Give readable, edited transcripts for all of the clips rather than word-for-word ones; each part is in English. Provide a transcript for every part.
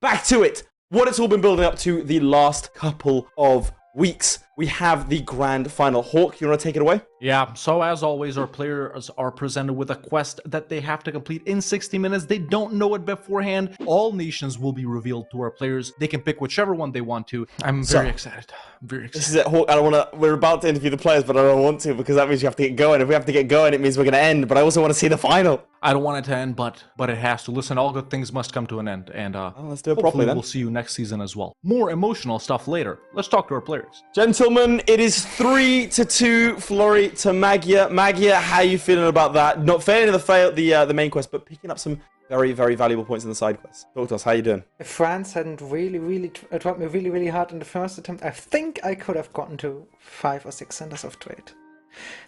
back to it. What it's all been building up to the last couple of weeks. We have the grand final. Hawk, you want to take it away? Yeah, so as always, our players are presented with a quest that they have to complete in 60 minutes. They don't know it beforehand. All nations will be revealed to our players. They can pick whichever one they want to. I'm very excited. I'm very excited. This is it, Hawk. I don't want to. We're about to interview the players, but I don't want to because that means you have to get going. If we have to get going, it means we're going to end. But I also want to see the final. I don't want it to end, but it has to. Listen, all good things must come to an end. And let's do it properly then. We'll see you next season as well. More emotional stuff later. Let's talk to our players. Gentlemen, it is 3-2, Flory to Magia. Magia, how are you feeling about that? Not failing the main quest, but picking up some very, very valuable points in the side quest. Talk to us. How are you doing? If France hadn't really dropped me really hard in the first attempt, I think I could have gotten to 5 or 6 centers of trade.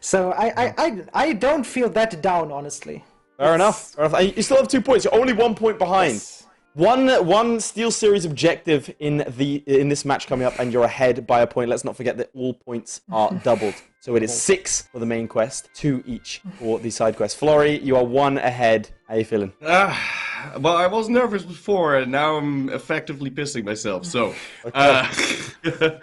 So I don't feel that down, honestly. Fair enough. You still have 2 points. You're only 1 point behind. Yes. One Steel Series objective in this match coming up, and you're ahead by a point. Let's not forget that all points are doubled. So it is 6 for the main quest, 2 each for the side quest. Flory, you are 1 ahead. How are you feeling? Well, I was nervous before, and now I'm effectively pissing myself. So, the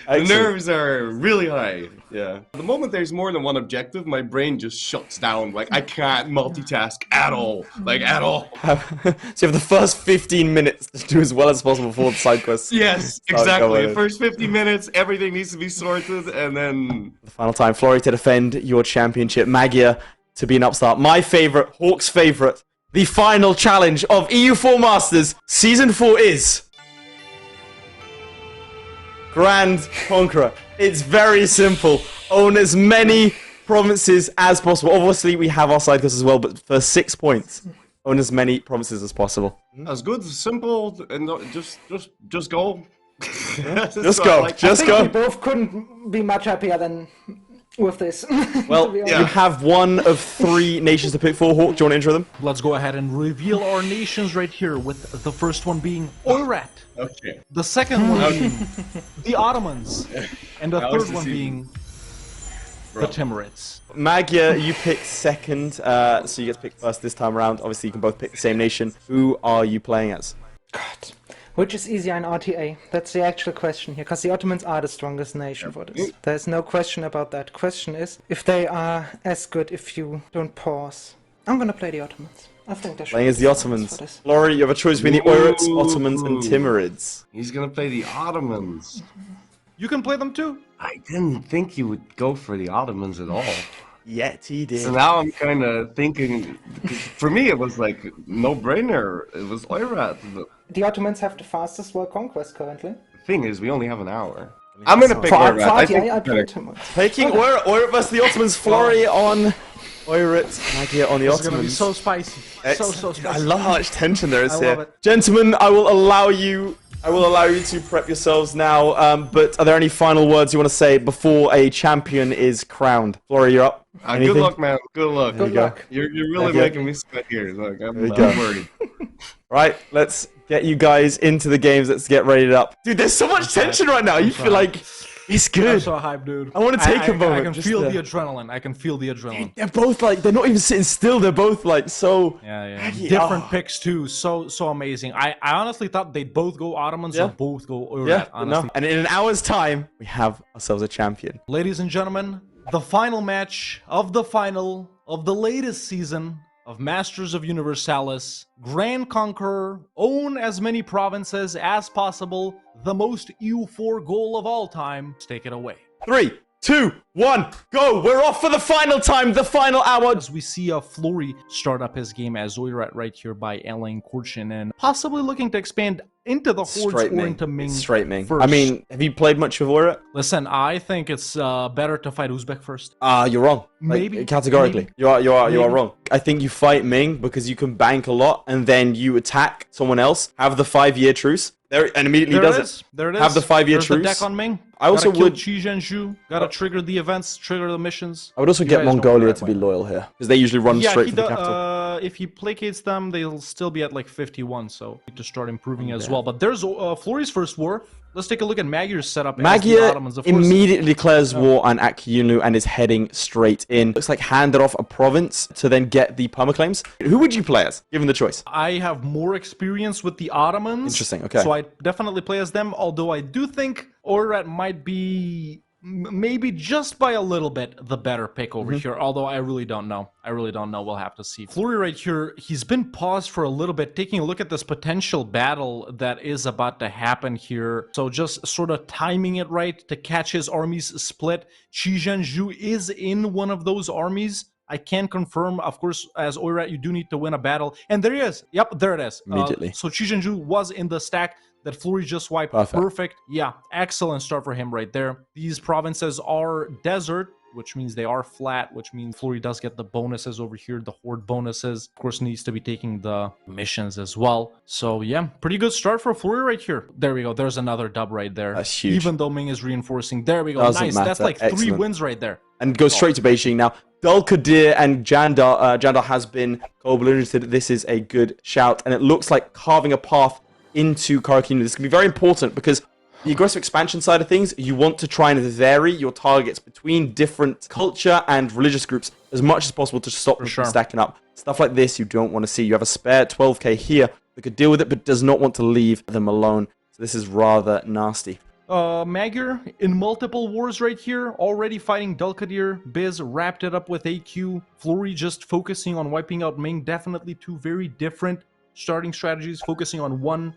nerves are really high. Yeah. The moment there's more than one objective, my brain just shuts down. Like, I can't multitask at all. Like, at all. So you have the first 15 minutes to do as well as possible for the side quest. Yes, exactly. The first 50 minutes, everything needs to be sorted, and then... The final time, Flory to defend your championship. Magia to be an upstart. My favorite, Hawk's favorite. The final challenge of EU4 Masters Season 4 is... Grand Conqueror. It's very simple. Own as many provinces as possible. Obviously, we have our side quests as well, but for 6 points, own as many provinces as possible. That's good, simple, and just go. Yeah. Just go. Just go. We both couldn't be much happier than with this. Well, you have 1 of 3 nations to pick for. Hawk, do you want to intro them? Let's go ahead and reveal our nations right here, with the first one being Oirat. Okay. The second one being the Ottomans. And the third one being the Timurids. Magia, you pick second, so you get to pick first this time around. Obviously, you can both pick the same nation. Who are you playing as? God. Which is easier in RTA? That's the actual question here, because the Ottomans are the strongest nation for this. There's no question about that. Question is, if they are as good if you don't pause. I'm gonna play the Ottomans. I think they should. Playing as the Ottomans. Flory, you have a choice between the Oirats, Ottomans, and Timurids. He's gonna play the Ottomans. You can play them too. I didn't think you would go for the Ottomans at all. Yet he did. So now I'm kind of thinking, for me it was like no-brainer. It was Oirat. The Ottomans have the fastest world conquest currently. The thing is, we only have an hour. I'm gonna pick Oirat. I think I play Timurids. Taking Oirat versus the Ottomans. Flory on Oirat, Magia on the Ottomans. It's gonna be so spicy. So spicy. I love how much tension there is I here. love it. Gentlemen, I will allow you to prep yourselves now, but are there any final words you want to say before a champion is crowned? Flory, you're up. Good luck, man. Good luck. Good luck. You're really making me sweat here. Look, I'm worried. Right, let's get you guys into the games. Let's get rated up. Dude, there's so much tension right now. You feel like it's good. I'm so hyped, dude. I want to take a moment. I can feel the adrenaline. I can feel the adrenaline. They're both like, they're not even sitting still. They're both like so... Yeah. Different picks too. So amazing. I honestly thought they'd both go Ottomans or both go Oirat, honestly. No. And in an hour's time, we have ourselves a champion. Ladies and gentlemen, the final match of the final of the latest season of Masters of Universalis. Grand Conqueror, own as many provinces as possible, the most EU4 goal of all time. Let's take it away. 3, 2, 1, go! We're off for the final time, the final hour. As we see Flory start up his game as Oirat right here by Alain Kurchin, and possibly looking to expand into the Hordes or into Ming. Straight Ming. First. I mean, have you played much of Oirat? Listen, I think it's better to fight Uzbek first. You're wrong. Maybe. Categorically. Maybe. You are wrong. I think you fight Ming because you can bank a lot and then you attack someone else, have the 5-year truce. There, and immediately does it. There it is. Have the 5-year truce. truce. The deck on Ming. I also gotta would kill Qi Zhenzhu. Gotta trigger the events, trigger the missions. I would also get Mongolia to be loyal here because they usually run straight for the capital. if he placates them, they'll still be at like 51, so need to start improving as well. But there's Flori's first war. Let's take a look at Magyar's setup. Magyar immediately declares war on Akyunu and is heading straight in. Looks like handed off a province to then get the permaclaims. Who would you play as, given the choice? I have more experience with the Ottomans. Interesting, okay. So I definitely play as them, although I do think Oirat might be maybe just by a little bit the better pick over here, although I really don't know. We'll have to see. Flori right here, he's been paused for a little bit, taking a look at this potential battle that is about to happen here. So just sort of timing it right to catch his armies split. Chijanju is in one of those armies. I can confirm, of course, as Oirat, you do need to win a battle. And there he is. Yep, there it is. Immediately. So Chijanju was in the stack that Flori just wiped. Perfect. Yeah, excellent start for him right there. These provinces are desert, which means they are flat, which means Flori does get the bonuses over here, the horde bonuses. Of course, needs to be taking the missions as well. So yeah, pretty good start for Flori right here. There we go. There's another dub right there. That's huge. Even though Ming is reinforcing. There we go. Doesn't nice. matter. That's like Excellent. 3 wins right there. And goes straight to Beijing now. Dulkadir and Jandar. Jandar has been co-ballooned. This is a good shout. And it looks like carving a path into Karakinu. This can be very important because the aggressive expansion side of things, you want to try and vary your targets between different culture and religious groups as much as possible to stop them from stacking up. Stuff like this you don't want to see. You have a spare 12k here that could deal with it, but does not want to leave them alone. So this is rather nasty. Magyar in multiple wars right here, already fighting Dulkadir. Biz wrapped it up with AQ. Flori just focusing on wiping out Ming. Definitely 2 very different starting strategies, focusing on one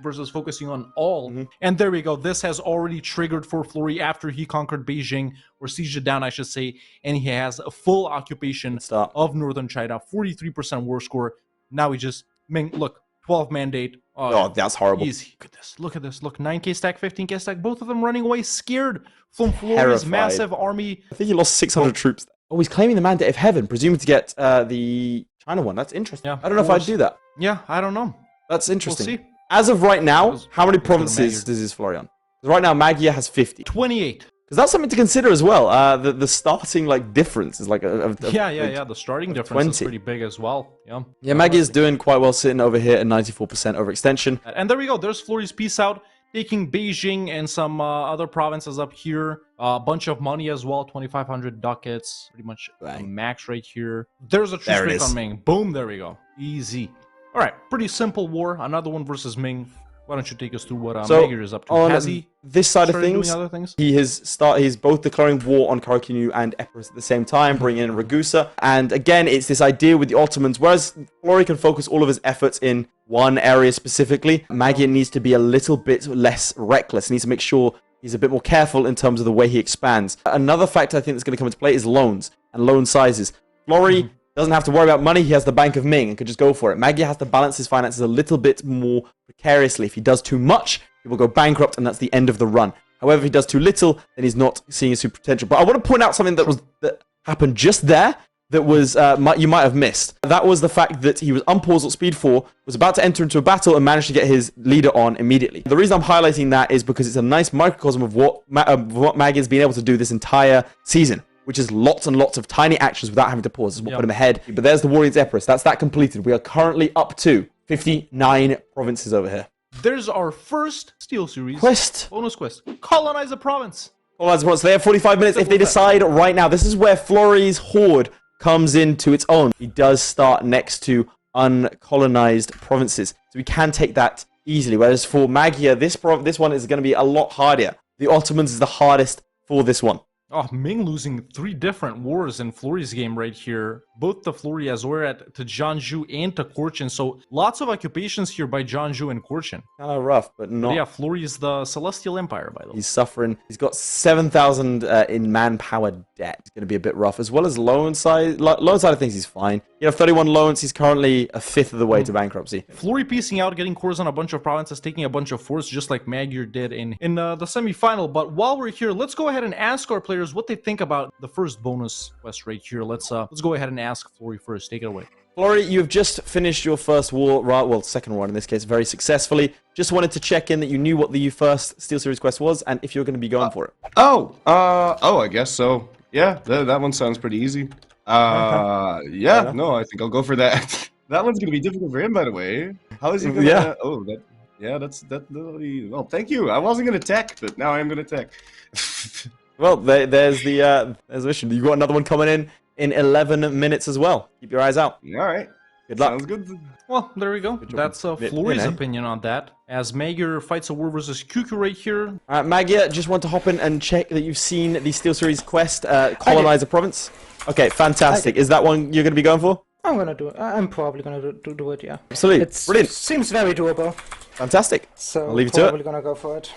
versus focusing on all. And there we go. This has already triggered for Flori after he conquered Beijing, or sieged it down, I should say, and he has a full occupation of northern China, 43% war score. Now he just, Ming, look, 12 mandate. Oh, that's horrible. Easy. Look at this. Look, 9k stack, 15k stack, both of them running away scared from Flori's massive army. I think he lost 600 troops. Oh, he's claiming the mandate of heaven, presuming to get the China one. That's interesting. Yeah, I don't know if I'd do that. Yeah, I don't know. That's interesting. We'll see. As of right now, how many provinces does this Florian? Right now, Magyar has 50. 28. Because that's something to consider as well. The starting difference is like the starting difference is pretty big as well. Yeah, Magyar is doing quite well, sitting over here at 94% overextension. And there we go. There's Flori's peace out, taking Beijing and some other provinces up here. A bunch of money as well, 2,500 ducats, pretty much max right here. There's a truce break on Ming. Boom, there we go. Easy. All right, pretty simple war. Another one versus Ming. Why don't you take us through what Magyar is up to? Has he this side of doing other things? He's both declaring war on Karakinu and Epirus at the same time, bringing in Ragusa. And again, it's this idea with the Ottomans, whereas Flori can focus all of his efforts in one area specifically, Magyar needs to be a little bit less reckless. He needs to make sure he's a bit more careful in terms of the way he expands. Another factor I think that's going to come into play is loans and loan sizes. Flori doesn't have to worry about money. He has the Bank of Ming and could just go for it. Magyar has to balance his finances a little bit more precariously. If he does too much, he will go bankrupt, and that's the end of the run. However, if he does too little, then he's not seeing his super potential. But I want to point out something that happened just there that was you might have missed. That was the fact that he was unpaused at speed 4, was about to enter into a battle, and managed to get his leader on immediately. The reason I'm highlighting that is because it's a nice microcosm of what Magyar's been able to do this entire season, which is lots and lots of tiny actions without having to pause. This is what put him ahead. But there's the war against Epirus. That's that completed. We are currently up to 59 provinces over here. There's our first Steel Series bonus quest. Colonize a province. Colonize a province. They have 45 minutes if they decide right now. This is where Flori's horde comes into its own. He does start next to uncolonized provinces, so we can take that easily. Whereas for Magyar, this one is going to be a lot harder. The Ottomans is the hardest for this one. Oh, Ming losing 3 different wars in Flori's game right here. Both the Flori as Oirat to Jianzhou and to Korchin. So lots of occupations here by Jianzhou and Korchin. Kind of rough, but not. But yeah, Flori is the Celestial Empire, by the way. He's suffering. He's got 7,000 in manpower debt. It's going to be a bit rough, as well as loan side. Loan side of things, he's fine. You have 31 loans. He's currently a fifth of the way to bankruptcy. Flori piecing out, getting cores on a bunch of provinces, taking a bunch of forts, just like Magyar did in the semi-final. But while we're here, let's go ahead and ask our players what they think about the first bonus quest right here. Let's go ahead and ask Flori first. Take it away. Flori, you've just finished your first war, well, second one in this case, very successfully. Just wanted to check in that you knew what the first Steel Series quest was, and if you're going to be going for it. I guess so. Yeah, that one sounds pretty easy. Yeah, no, I think I'll go for that. That one's gonna be difficult for him, by the way. How is he gonna? Yeah. Oh, well, thank you. I wasn't gonna tech, but now I am gonna tech. Well, there's the mission. You got another one coming in 11 minutes as well. Keep your eyes out. All right. Good luck. Sounds good. Well, there we go. That's Flori's opinion on that. As Magyar fights a war versus QQ right here. Magyar, just want to hop in and check that you've seen the Steel Series quest, Colonize a Province. Okay, fantastic. Is that one you're going to be going for? I'm gonna do it. I'm probably gonna do it, yeah. Absolutely. Brilliant. Seems very doable. Fantastic. So I'll leave it to it. probably gonna go for it.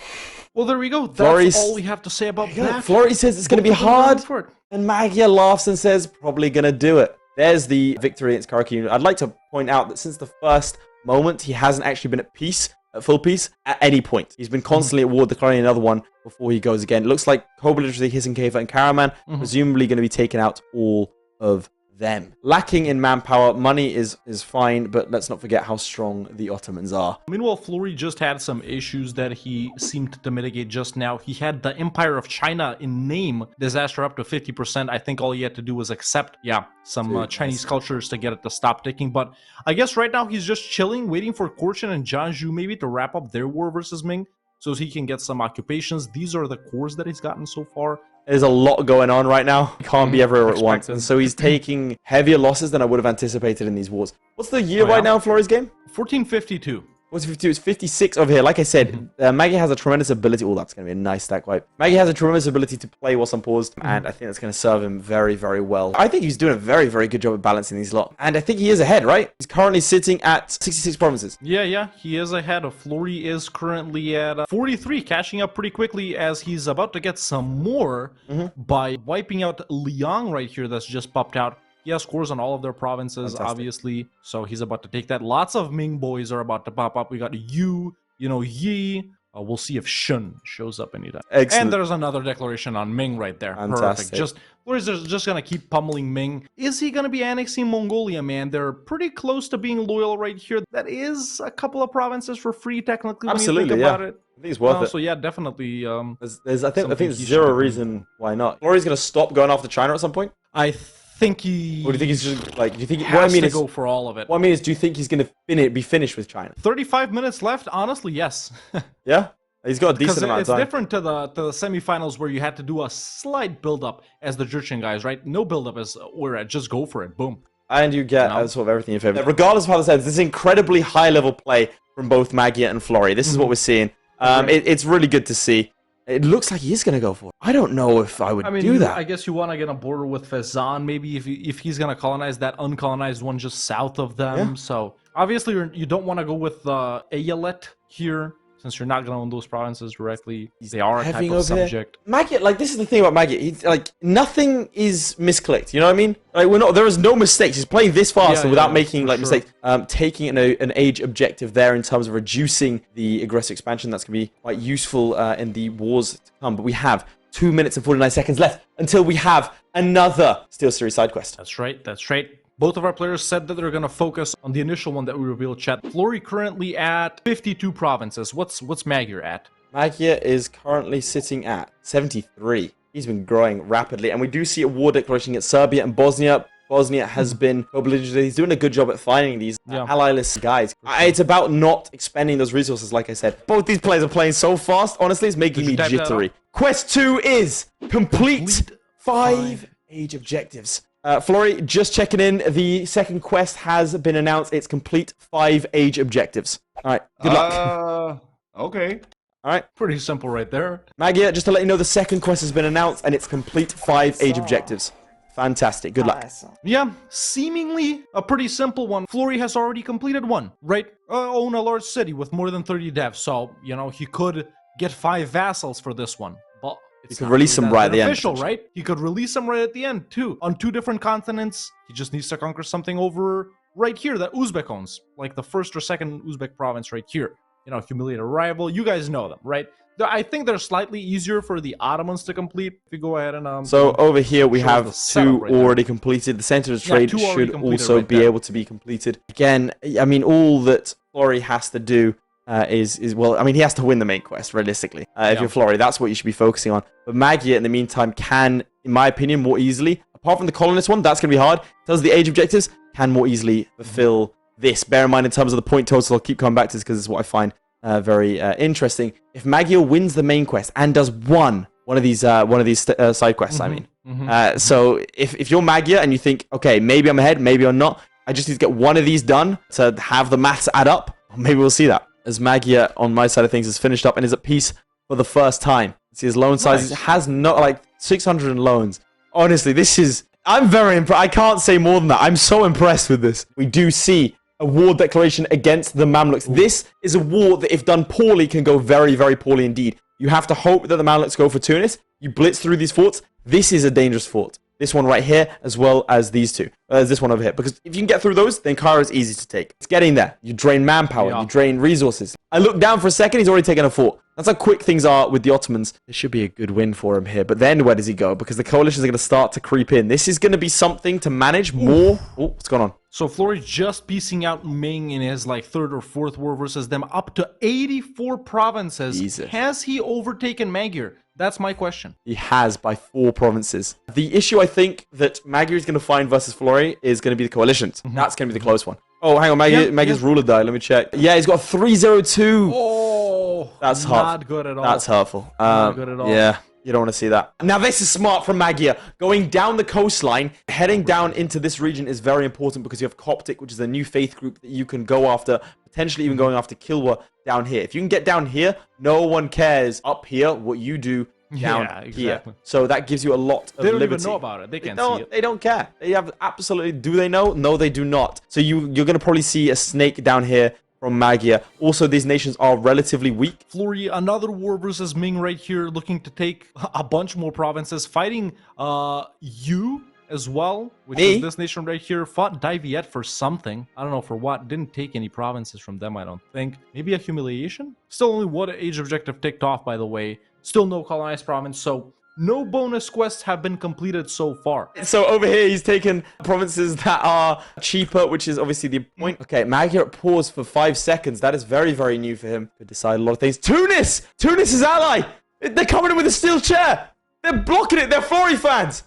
Well, there we go. That's Flori's, all we have to say about that. Flory says it's going to be hard, and Magyar laughs and says probably going to do it. There's the victory against Karakin. I'd like to point out that since the first moment, he hasn't actually been at peace, at full peace, at any point. He's been constantly at war, declaring another one before he goes again. It looks like co-belligerently Hissen Kafa and Karaman, presumably going to be taking out all of them. Lacking in manpower, money is fine, but let's not forget how strong the Ottomans are. Meanwhile, Flory just had some issues that he seemed to mitigate just now. He had the Empire of China in name disaster up to 50%. I think all he had to do was accept, some Chinese cultures to get it to stop ticking. But I guess right now he's just chilling, waiting for Korchin and Jiangsu maybe to wrap up their war versus Ming, so he can get some occupations. These are the cores that he's gotten so far. There's a lot going on right now. He can't be everywhere at once. And so he's taking heavier losses than I would have anticipated in these wars. What's the year right now in Flory's game? 1452. What's 52? It's 56 over here. Like I said, Maggie has a tremendous ability. Oh, that's going to be a nice stack wipe. Maggie has a tremendous ability to play whilst unpaused, and I think that's going to serve him very, very well. I think he's doing a very, very good job at balancing these lot. And I think he is ahead, right? He's currently sitting at 66 provinces. Yeah, he is ahead. Flory is currently at 43, catching up pretty quickly as he's about to get some more by wiping out Liang right here that's just popped out. He has scores on all of their provinces, obviously, so he's about to take that. Lots of Ming boys are about to pop up. We got Yu, Yi. We'll see if Shun shows up anytime. Excellent. And there's another declaration on Ming right there. Fantastic. Perfect. Flory's just going to keep pummeling Ming. Is he going to be annexing Mongolia, man? They're pretty close to being loyal right here. That is a couple of provinces for free, technically, when you think about it. I think it's worth it. So yeah, definitely. I think there's zero reason why not. Flory's going to stop going after China at some point? I think he. Or do you think he's just like? Do you think? What I mean is go for all of it. What I mean is, do you think he's going to be finished with China? 35 minutes left. Honestly, yes. Yeah, he's got a decent amount of time. It's different to the semifinals where you had to do a slight build up as the Jurchen guys, right? No build up as we're at. Just go for it. Boom. And you get sort of everything in favor. Regardless of how this ends, this is incredibly high level play from both Magyar and Flory. This is what we're seeing. It's really good to see. It looks like he is going to go for it. I don't know if I would do that. I guess you want to get a border with Fezzan, maybe if he's going to colonize that uncolonized one just south of them. Yeah. So obviously you don't want to go with Ayelet here, since you're not going to own those provinces directly. They are a type of subject. Magyar, like, this is the thing about Magyar. He's like, nothing is misclicked. You know what I mean? Like, there is no mistakes. He's playing this fast without making mistakes. Taking an age objective there in terms of reducing the aggressive expansion. That's going to be quite useful in the wars to come. But we have 2 minutes and 49 seconds left until we have another Steel Series side quest. That's right. That's right. Both of our players said that they're going to focus on the initial one that we revealed, chat. Flory currently at 52 provinces. What's Magyar at? Magyar is currently sitting at 73. He's been growing rapidly. And we do see a war declaration against Serbia and Bosnia. Bosnia has been co-belligerent. He's doing a good job at finding these allyless guys. It's about not expending those resources, like I said. Both these players are playing so fast, honestly, it's making me jittery. Quest 2 is complete 5 age objectives. Flory, just checking in. The second quest has been announced. It's complete 5 age objectives. All right, good luck. Okay. All right. Pretty simple right there. Magyar, just to let you know, the second quest has been announced, and it's complete 5 age objectives. Fantastic. Good luck. Yeah, seemingly a pretty simple one. Flory has already completed one, right? Own a large city with more than 30 devs. So, he could get 5 vassals for this one. But you could release them right at the end. Right? He could release them right at the end, too. On 2 different continents. He just needs to conquer something over right here that Uzbek owns. Like the first or second Uzbek province right here. Humiliate a rival. You guys know them, right? I think they're slightly easier for the Ottomans to complete. If you go ahead and so over here we have 2 already completed. The center of trade should also be able to be completed. Again, I mean, all that Flory has to do is he has to win the main quest realistically. If you're Flory, that's what you should be focusing on. But Magyar, in the meantime, can, in my opinion, more easily Apart from the colonist one, that's going to be hard. In terms of the age objectives, can more easily fulfill this. Bear in mind, in terms of the point total, I'll keep coming back to this because it's what I find very interesting. If Magyar wins the main quest and does one of these side quests, I mean. So if you're Magyar and you think, okay, maybe I'm ahead, maybe I'm not, I just need to get one of these done to have the maths add up. Maybe we'll see that. As Magyar, on my side of things, is finished up and is at peace for the first time. See his loan size has not like 600 in loans. Honestly, this is... I'm very impressed. I can't say more than that. I'm so impressed with this. We do see a war declaration against the Mamluks. This is a war that, if done poorly, can go very, very poorly indeed. You have to hope that the Mamluks go for Tunis. You blitz through these forts. This is a dangerous fort. This one right here, as well as these two. This one over here. Because if you can get through those, then Cairo is easy to take. It's getting there. You drain manpower. You drain resources. I look down for a second. He's already taken a fort. That's how quick things are with the Ottomans. This should be a good win for him here. But then where does he go? Because the coalitions are going to start to creep in. This is going to be something to manage more. Oh, what's going on? So Flory just piecing out Ming in his like third or fourth war versus them, up to 84 provinces. Jesus. Has he overtaken Magyar? That's my question. He has by 4 provinces. The issue I think that Magyar is going to find versus Flory is going to be the coalitions. That's going to be the close one. Oh, hang on. Magyar's ruler died. Let me check. Yeah, he's got 302. Oh, that's hurtful. Not good at all. That's hurtful. Not good at all. Yeah. You don't want to see that. Now, this is smart from Magyar. Going down the coastline, heading down into this region is very important because you have Coptic, which is a new faith group that you can go after, potentially even going after Kilwa down here. If you can get down here, no one cares up here what you do down here. So that gives you a lot of liberty. They don't even know about it. They can't see it. They don't care. They have absolutely... Do they know? No, they do not. So you're going to probably see a snake down here from Magyar. Also, these nations are relatively weak. Flory, another war versus Ming right here, looking to take a bunch more provinces, fighting you as well, which is this nation right here. Fought Daiviet for something. I don't know for what. Didn't take any provinces from them, I don't think. Maybe a humiliation? Still only one age objective ticked off, by the way. Still no colonized province, so no bonus quests have been completed so far. So over here, he's taken provinces that are cheaper, which is obviously the point. Okay, Magyar pause for 5 seconds. That is very, very new for him. Could decide a lot of things. Tunis! Tunis is ally! They're coming in with a steel chair! They're blocking it! They're Flory fans!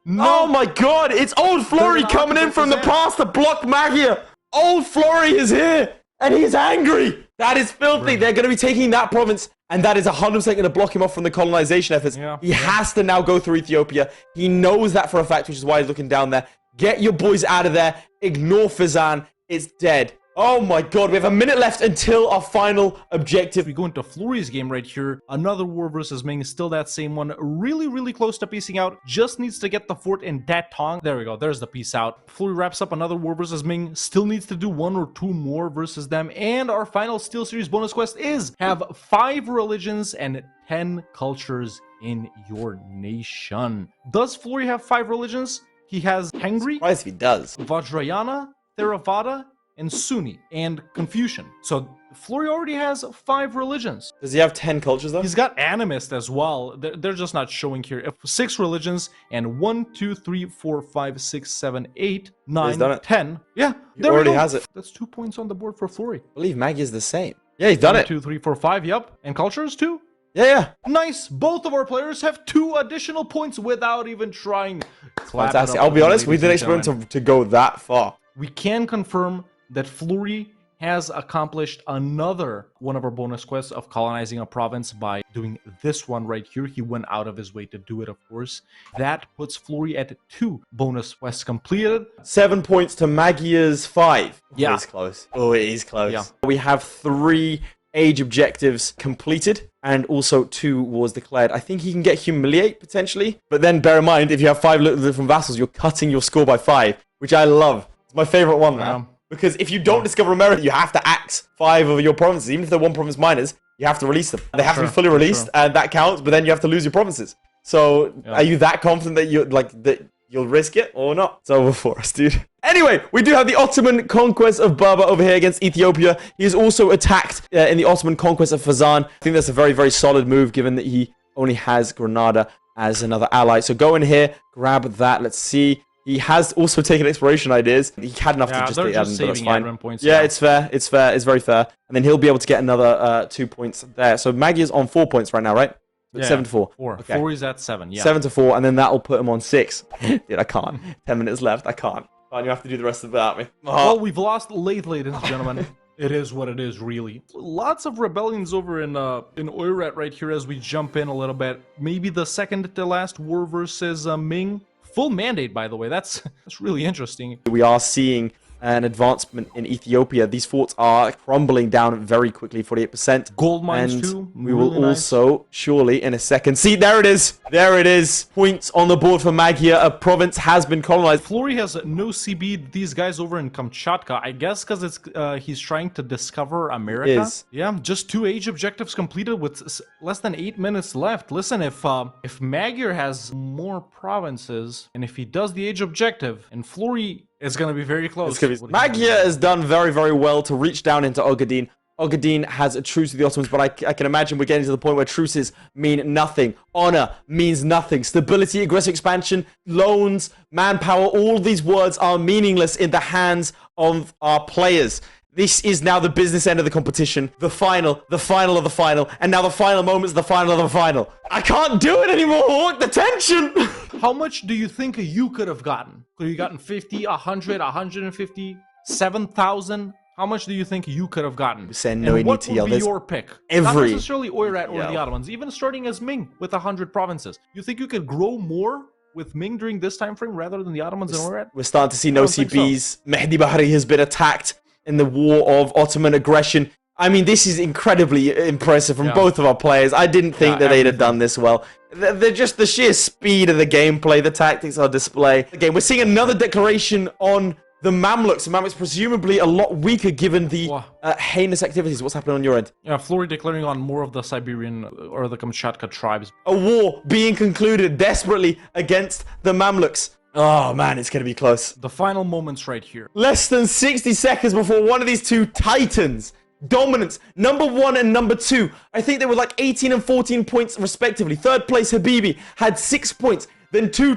No. Oh my god! It's old Flory coming in from the past to block Magyar! Old Flory is here! And he's angry! That is filthy! They're going to be taking that province, and that is 100% going to block him off from the colonization efforts. He has to now go through Ethiopia. He knows that for a fact, which is why he's looking down there. Get your boys out of there. Ignore Fizan. It's dead. Oh my god, we have a minute left until our final objective. We go into Flory's game right here. Another war versus Ming, still that same one. Really, really close to piecing out. Just needs to get the fort in Datong. There we go, there's the piece out. Flory wraps up another war versus Ming. Still needs to do 1 or 2 more versus them. And our final Steel Series bonus quest is have 5 religions and 10 cultures in your nation. Does Flory have 5 religions? He has Tengri, Surprised if he does. Vajrayana, Theravada, and Sunni, and Confucian. So Flory already has 5 religions. Does he have 10 cultures though? He's got animist as well. They're just not showing here. 6 religions and 1, 2, 3, 4, 5, 6, 7, 8, 9, 10. Yeah, he already has it. That's 2 points on the board for Flory. I believe Maggie is the same. Yeah, he's done 1, it. 2, 3, 4, 5. Yep, and cultures too. Yeah. Nice. Both of our players have 2 additional points without even trying. Fantastic. I'll be honest, we didn't expect him to go that far. We can confirm that Flory has accomplished another one of our bonus quests of colonizing a province by doing this one right here. He went out of his way to do it, of course. That puts Flory at 2 bonus quests completed. 7 points to Magyar's 5. Yeah. It's close. Oh, it is close. Yeah. We have 3 age objectives completed and also 2 wars declared. I think he can get Humiliate potentially. But then bear in mind, if you have 5 different vassals, you're cutting your score by 5, which I love. It's my favorite one now. Because if you don't discover a merit, you have to axe 5 of your provinces. Even if they're 1 province minors, you have to release them. They have to be fully released, and that counts, but then you have to lose your provinces. So, are you that confident that you'll risk it or not? It's over for us, dude. Anyway, we do have the Ottoman conquest of Berber over here against Ethiopia. He is also attacked in the Ottoman conquest of Fezzan. I think that's a very, very solid move, given that he only has Granada as another ally. So go in here, grab that. Let's see. He has also taken exploration ideas. He had enough to just take admin, but that's fine. Points, yeah, it's fair. It's fair. It's very fair. And then he'll be able to get another 2 points there. So Maggie is on 4 points right now, right? Yeah, 7-4. 4. Okay. Flurry's at 7, yeah. 7-4, and then that'll put him on 6. Dude, I can't. 10 minutes left. I can't. Fine, you have to do the rest of it without me. Well, we've lost late, ladies and gentlemen. It is what it is, really. Lots of rebellions over in Oirat right here as we jump in a little bit. Maybe the second to last war versus Ming. Full mandate, by the way. That's really interesting. We are seeing an advancement in Ethiopia. These forts are crumbling down very quickly, 48%. Gold mines and too. we will really nice. also, surely, in a second... See, there it is! There it is! Points on the board for Magyar. A province has been colonized. Flurry has no CB. These guys over in Kamchatka, I guess because it's he's trying to discover America. Is. Yeah, just 2 age objectives completed with less than 8 minutes left. Listen, if Magyar has more provinces, and if he does the age objective, and Flurry... It's going to be very close. Magyar has done very, very well to reach down into Ogaden. Ogaden has a truce with the Ottomans, but I can imagine we're getting to the point where truces mean nothing. Honor means nothing. Stability, aggressive expansion, loans, manpower, all these words are meaningless in the hands of our players. This is now the business end of the competition. The final of the final. And now the final moment's the final of the final. I can't do it anymore. The tension. How much do you think you could have gotten? Could you gotten 50, 100, 150, 7,000? How much do you think you could have gotten? Saying no, and what would be your pick? Not necessarily Oirat or the Ottomans. Even starting as Ming with 100 provinces. You think you could grow more with Ming during this time frame rather than the Ottomans and Oirat? We're starting to see no CBs. So. Mehdi Bahri has been attacked in the war of Ottoman aggression. I mean, this is incredibly impressive from both of our players. I didn't think that they'd have done this well. They're just the sheer speed of the gameplay, the tactics on display. Again, we're seeing another declaration on the Mamluks. The Mamluks presumably a lot weaker given the heinous activities. What's happening on your end? Yeah, Flurry declaring on more of the Siberian or the Kamchatka tribes. A war being concluded desperately against the Mamluks. Oh man, it's going to be close. The final moments right here. Less than 60 seconds before one of these two titans. Dominance, number 1 and number 2. I think they were like 18 and 14 points respectively. Third place, Habibi, had 6 points. Then 2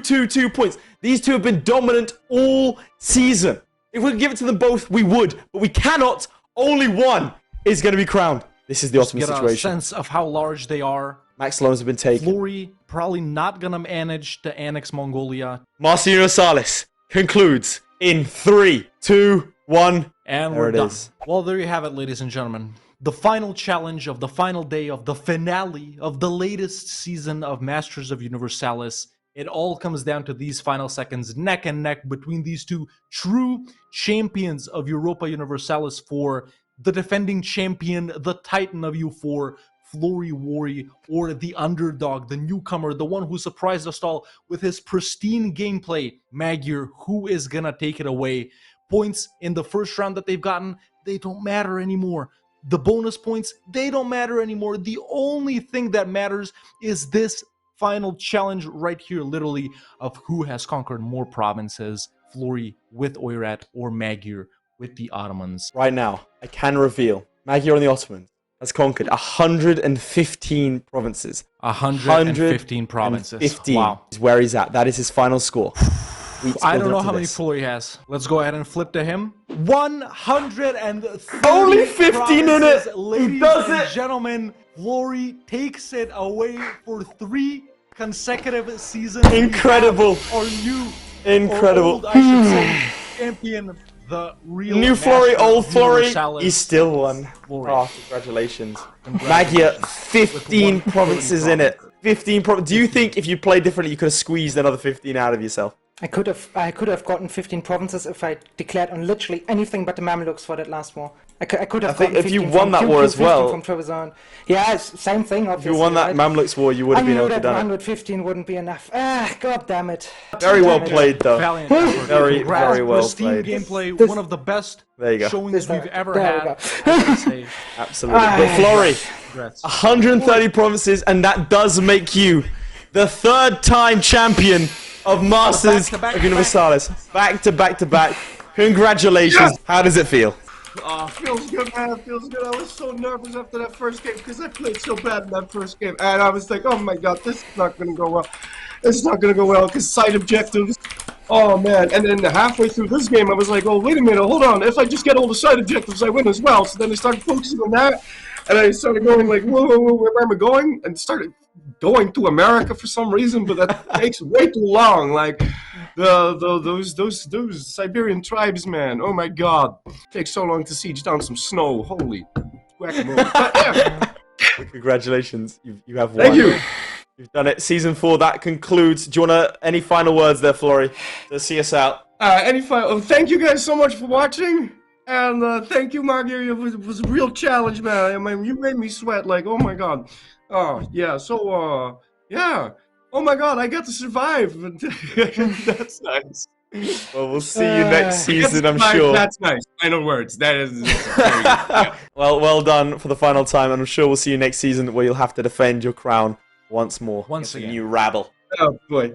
points. These two have been dominant all season. If we could give it to them both, we would. But we cannot. Only one is going to be crowned. This is the Ottoman situation. Get a sense of how large they are. Max loans have been taken. Flurry probably not going to manage to annex Mongolia. Mars Universalis concludes in 3, 2, 1. And we're done. Well, there you have it, ladies and gentlemen. The final challenge of the final day of the finale of the latest season of Masters of Universalis. It all comes down to these final seconds, neck and neck between these two true champions of Europa Universalis 4, the defending champion, the Titan of EU4, Flurry Worry, or the underdog, the newcomer, the one who surprised us all with his pristine gameplay, Magyar, who is gonna take it away. Points in the first round that they've gotten, they don't matter anymore. The bonus points, they don't matter anymore. The only thing that matters is this final challenge right here, literally, of who has conquered more provinces, Flurry with Oirat or Magyar with the Ottomans. Right now, I can reveal Magyar and the Ottomans has conquered 115 provinces. 115 provinces. 15 wow. Is where he's at. That is his final score. I don't know how many Flurry has. Let's go ahead and flip to him. 130 only 15 in it. Ladies and gentlemen, Flurry takes it away for 3 consecutive seasons. Incredible. Our new, incredible. Or old, I should say, champion. The real new Flurry, old Flurry. He still won. Flurry. Oh, congratulations. Magyar, 15 provinces in it. 15 provinces. Do you think if you played differently, you could have squeezed another 15 out of yourself? I could have gotten 15 provinces if I declared on literally anything but the Mamluks for that last war. I could have gotten 15 if you won that war as well. From Trebizond. Yeah, same thing, obviously. If you won that Mamluks war, you would have been able to do it. 115 wouldn't be enough. God damn it. Very well played, though. Valiant effort. Very well pristine played. Gameplay, one of the best showings we've ever had. Absolutely. But Flurry, 130 provinces, and that does make you the 3rd time champion of Masters of Universalis. Back to back to back. Congratulations. Yes! How does it feel? Feels good, man. It feels good. I was so nervous after that first game because I played so bad in that first game. And I was like, oh my god, this is not going to go well. This is not going to go well because side objectives. Oh man. And then halfway through this game, I was like, oh, wait a minute, hold on. If I just get all the side objectives, I win as well. So then I started focusing on that. And I started going like, whoa, where am I going? And started going to America for some reason, but that takes way too long. Like those Siberian tribes, man. Oh my God, it takes so long to siege down some snow. Holy guacamole! But, yeah. Congratulations, you have won. Thank you. You've done it. Season 4, that concludes. Do you want any final words there, Flory, to see us out? Thank you guys so much for watching, and thank you, Mark. It was a real challenge, man. I mean, you made me sweat. Like, oh my God. Oh yeah. So yeah. Oh my God, I got to survive. That's nice. Well, we'll see you next season, I'm sure. That's nice. Final words. That is very good. Yeah. Well done for the final time, and I'm sure we'll see you next season where you'll have to defend your crown once more. Once again. New rabble. Oh boy.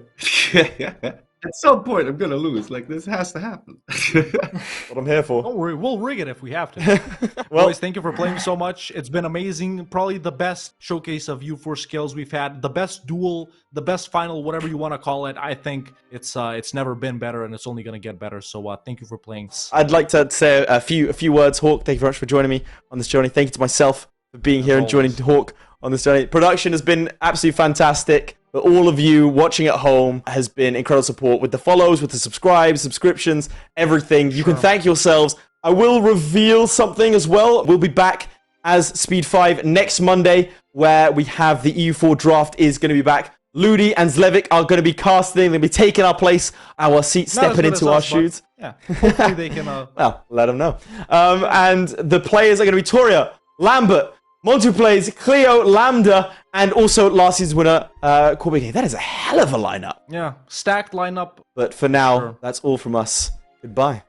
At some point, I'm gonna lose. Like, this has to happen. What I'm here for. Don't worry, we'll rig it if we have to. Well, Boys, thank you for playing so much. It's been amazing. Probably the best showcase of EU4 skills we've had. The best duel, the best final, whatever you want to call it. I think it's never been better, and it's only gonna get better. So thank you for playing. I'd like to say a few words. Hawk, thank you very much for joining me on this journey. Thank you to myself for being here and joining Hawk on this journey. Production has been absolutely fantastic. But all of you watching at home has been incredible support with the follows, with the subscriptions, everything. You can thank yourselves. I will reveal something as well. We'll be back as Speed 5 next Monday, where we have the EU4 draft is going to be back. Ludi and Zlevik are going to be casting. They're going to be taking our place, our seat, stepping into our shoes. Yeah, hopefully they can... Well, let them know. And the players are going to be Toria, Lambert, Montuplays, Cleo, Lambda, and also last season's winner, Corbinier. That is a hell of a lineup. Yeah, stacked lineup. But for now, that's all from us. Goodbye.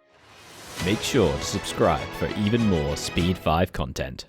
Make sure to subscribe for even more Speed 5 content.